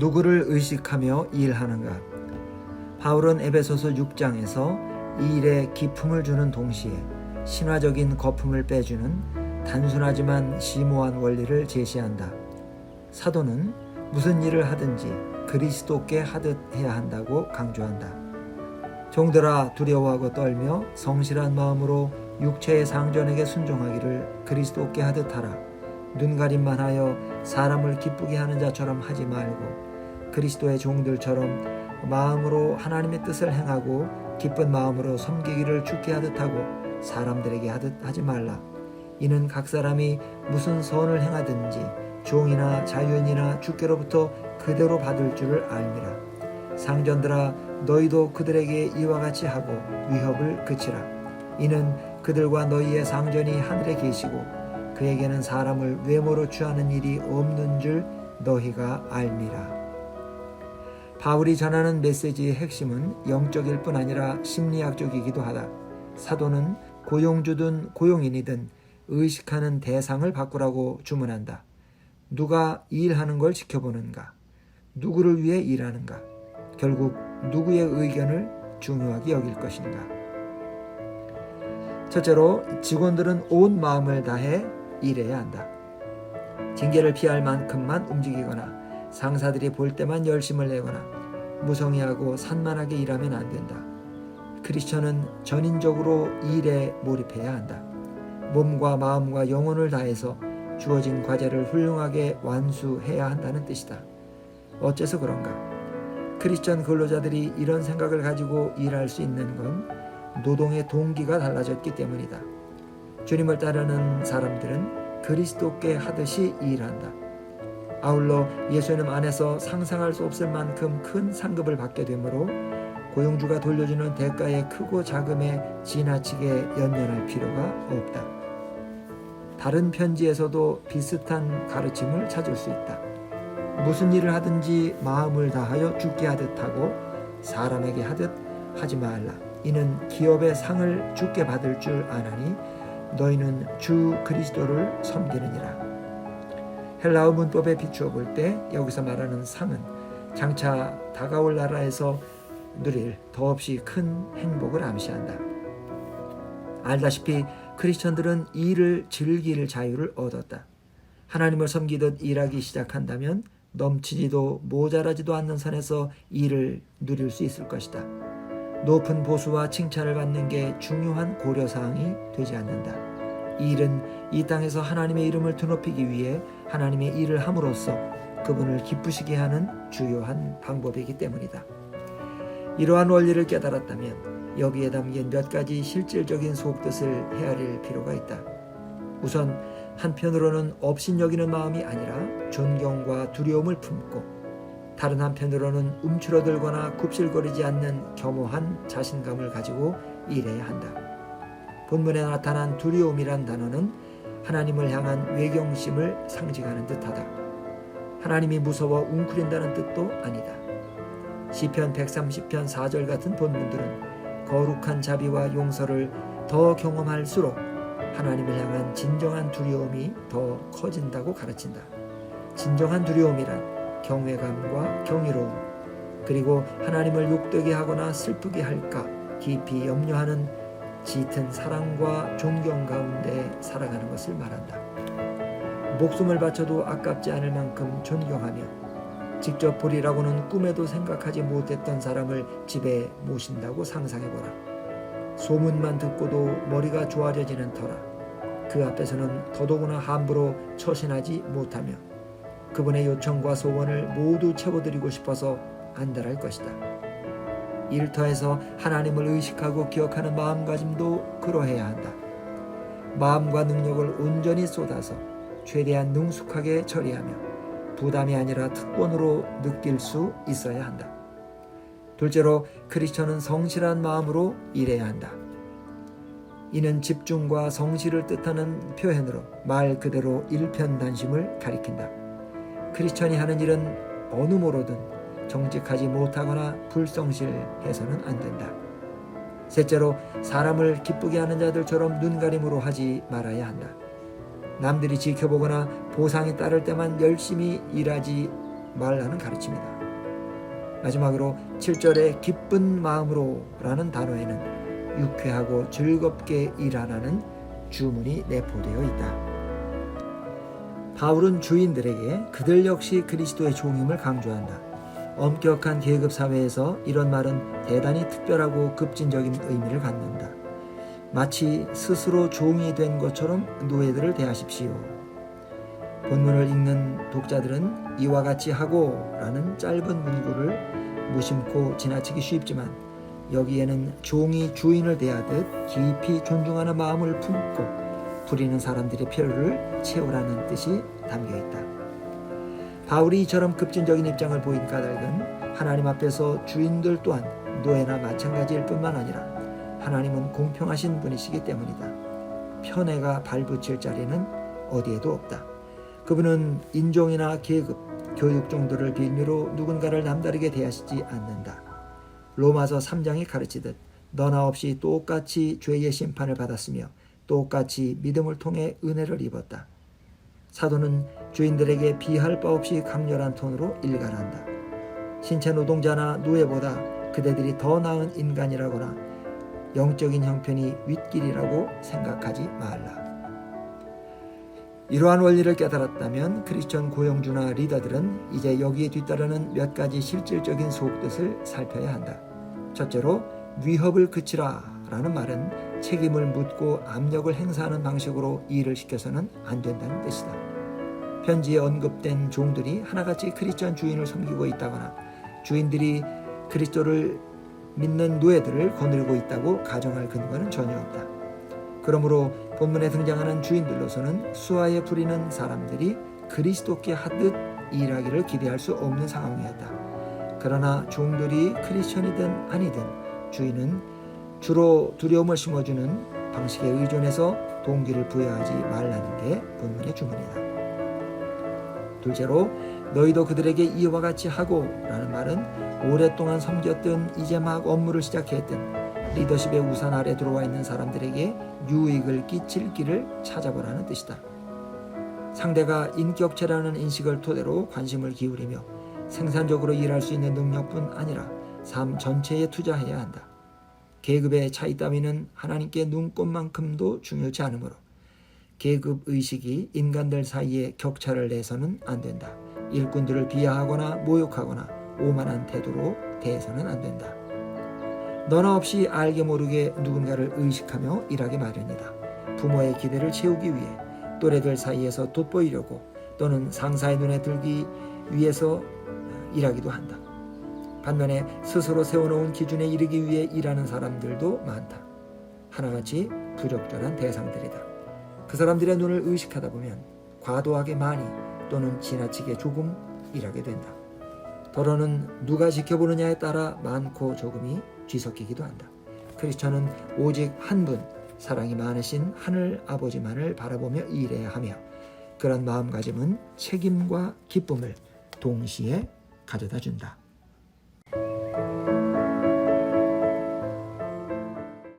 누구를 의식하며 일하는가? 바울은 에베소서 6장에서 이 일에 기품을 주는 동시에 신화적인 거품을 빼주는 단순하지만 심오한 원리를 제시한다. 사도는 무슨 일을 하든지 그리스도께 하듯 해야 한다고 강조한다. 종들아 두려워하고 떨며 성실한 마음으로 육체의 상전에게 순종하기를 그리스도께 하듯 하라. 눈가림만 하여 사람을 기쁘게 하는 자처럼 하지 말고 그리스도의 종들처럼 마음으로 하나님의 뜻을 행하고 기쁜 마음으로 섬기기를 주께 하듯 하고 사람들에게 하듯 하지 말라. 이는 각 사람이 무슨 선을 행하든지 종이나 자유인이나 주께로부터 그대로 받을 줄을 알미라. 상전들아 너희도 그들에게 이와 같이 하고 위협을 그치라. 이는 그들과 너희의 상전이 하늘에 계시고 그에게는 사람을 외모로 취하는 일이 없는 줄 너희가 알미라. 바울이 전하는 메시지의 핵심은 영적일 뿐 아니라 심리학적이기도 하다. 사도는 고용주든 고용인이든 의식하는 대상을 바꾸라고 주문한다. 누가 일하는 걸 지켜보는가? 누구를 위해 일하는가? 결국 누구의 의견을 중요하게 여길 것인가? 첫째로 직원들은 온 마음을 다해 일해야 한다. 징계를 피할 만큼만 움직이거나 상사들이 볼 때만 열심을 내거나 무성의하고 산만하게 일하면 안 된다. 크리스천은 전인적으로 일에 몰입해야 한다. 몸과 마음과 영혼을 다해서 주어진 과제를 훌륭하게 완수해야 한다는 뜻이다. 어째서 그런가? 크리스천 근로자들이 이런 생각을 가지고 일할 수 있는 건 노동의 동기가 달라졌기 때문이다. 주님을 따르는 사람들은 그리스도께 하듯이 일한다. 아울러 예수님 안에서 상상할 수 없을 만큼 큰 상급을 받게 되므로 고용주가 돌려주는 대가의 크고 작음에 지나치게 연연할 필요가 없다. 다른 편지에서도 비슷한 가르침을 찾을 수 있다. 무슨 일을 하든지 마음을 다하여 주께 하듯 하고 사람에게 하듯 하지 말라. 이는 기업의 상을 주께 받을 줄 아나니 너희는 주 그리스도를 섬기느니라. 헬라어 문법에 비추어 볼 때 여기서 말하는 상은 장차 다가올 나라에서 누릴 더없이 큰 행복을 암시한다. 알다시피 크리스천들은 일을 즐길 자유를 얻었다. 하나님을 섬기듯 일하기 시작한다면 넘치지도 모자라지도 않는 선에서 일을 누릴 수 있을 것이다. 높은 보수와 칭찬을 받는 게 중요한 고려사항이 되지 않는다. 일은 이 땅에서 하나님의 이름을 드높이기 위해 하나님의 일을 함으로써 그분을 기쁘시게 하는 주요한 방법이기 때문이다. 이러한 원리를 깨달았다면 여기에 담긴 몇 가지 실질적인 속뜻을 헤아릴 필요가 있다. 우선 한편으로는 업신여기는 마음이 아니라 존경과 두려움을 품고 다른 한편으로는 움츠러들거나 굽실거리지 않는 겸허한 자신감을 가지고 일해야 한다. 본문에 나타난 두려움이란 단어는 하나님을 향한 외경심을 상징하는 듯하다. 하나님이 무서워 웅크린다는 뜻도 아니다. 시편 130편 4절 같은 본문들은 거룩한 자비와 용서를 더 경험할수록 하나님을 향한 진정한 두려움이 더 커진다고 가르친다. 진정한 두려움이란 경외감과 경이로움, 그리고 하나님을 욕되게 하거나 슬프게 할까 깊이 염려하는 짙은 사랑과 존경 가운데 살아가는 것을 말한다. 목숨을 바쳐도 아깝지 않을 만큼 존경하며 직접 보리라고는 꿈에도 생각하지 못했던 사람을 집에 모신다고 상상해보라. 소문만 듣고도 머리가 좋아져지는 터라 그 앞에서는 더더구나 함부로 처신하지 못하며 그분의 요청과 소원을 모두 채워드리고 싶어서 안달할 것이다. 일터에서 하나님을 의식하고 기억하는 마음가짐도 그러해야 한다. 마음과 능력을 온전히 쏟아서 최대한 능숙하게 처리하며 부담이 아니라 특권으로 느낄 수 있어야 한다. 둘째로 크리스천은 성실한 마음으로 일해야 한다. 이는 집중과 성실을 뜻하는 표현으로 말 그대로 일편단심을 가리킨다. 크리스천이 하는 일은 어느 모로든 정직하지 못하거나 불성실해서는 안 된다. 셋째로 사람을 기쁘게 하는 자들처럼 눈가림으로 하지 말아야 한다. 남들이 지켜보거나 보상이 따를 때만 열심히 일하지 말라는 가르침이다. 마지막으로 7절에 기쁜 마음으로 라는 단어에는 유쾌하고 즐겁게 일하라는 주문이 내포되어 있다. 바울은 주인들에게 그들 역시 그리스도의 종임을 강조한다. 엄격한 계급 사회에서 이런 말은 대단히 특별하고 급진적인 의미를 갖는다. 마치 스스로 종이 된 것처럼 노예들을 대하십시오. 본문을 읽는 독자들은 이와 같이 하고 라는 짧은 문구를 무심코 지나치기 쉽지만 여기에는 종이 주인을 대하듯 깊이 존중하는 마음을 품고 부리는 사람들의 필요를 채우라는 뜻이 담겨있다. 바울이 이처럼 급진적인 입장을 보인 까닭은 하나님 앞에서 주인들 또한 노예나 마찬가지일 뿐만 아니라 하나님은 공평하신 분이시기 때문이다. 편애가 발붙일 자리는 어디에도 없다. 그분은 인종이나 계급, 교육 정도를 빌미로 누군가를 남다르게 대하시지 않는다. 로마서 3장이 가르치듯 너나 없이 똑같이 죄의 심판을 받았으며 똑같이 믿음을 통해 은혜를 입었다. 사도는 주인들에게 비할 바 없이 강렬한 톤으로 일갈한다. 신체 노동자나 노예보다 그대들이 더 나은 인간이라거나 영적인 형편이 윗길이라고 생각하지 말라. 이러한 원리를 깨달았다면 크리스천 고용주나 리더들은 이제 여기에 뒤따르는 몇 가지 실질적인 속뜻을 살펴야 한다. 첫째로 위협을 그치라 라는 말은 책임을 묻고 압력을 행사하는 방식으로 일을 시켜서는 안 된다는 뜻이다. 편지에 언급된 종들이 하나같이 크리스천 주인을 섬기고 있다거나 주인들이 그리스도를 믿는 노예들을 거느리고 있다고 가정할 근거는 전혀 없다. 그러므로 본문에 등장하는 주인들로서는 수하에 부리는 사람들이 그리스도께 하듯 일하기를 기대할 수 없는 상황이었다. 그러나 종들이 크리스천이든 아니든 주인은 주로 두려움을 심어주는 방식에 의존해서 동기를 부여하지 말라는 게 본문의 주문이다. 둘째로 너희도 그들에게 이와 같이 하고 라는 말은 오랫동안 섬겼든 이제 막 업무를 시작했든 리더십의 우산 아래 들어와 있는 사람들에게 유익을 끼칠 길을 찾아보라는 뜻이다. 상대가 인격체라는 인식을 토대로 관심을 기울이며 생산적으로 일할 수 있는 능력뿐 아니라 삶 전체에 투자해야 한다. 계급의 차이 따위는 하나님께 눈꼽만큼도 중요치 않으므로 계급 의식이 인간들 사이에 격차를 내서는 안 된다. 일꾼들을 비하하거나 모욕하거나 오만한 태도로 대해서는 안 된다. 너나 없이 알게 모르게 누군가를 의식하며 일하기 마련이다. 부모의 기대를 채우기 위해 또래들 사이에서 돋보이려고 또는 상사의 눈에 들기 위해서 일하기도 한다. 반면에 스스로 세워놓은 기준에 이르기 위해 일하는 사람들도 많다. 하나같이 부적절한 대상들이다. 그 사람들의 눈을 의식하다 보면 과도하게 많이 또는 지나치게 조금 일하게 된다. 더러는 누가 지켜보느냐에 따라 많고 조금이 뒤섞이기도 한다. 크리스천은 오직 한 분, 사랑이 많으신 하늘 아버지만을 바라보며 일해야 하며 그런 마음가짐은 책임과 기쁨을 동시에 가져다 준다.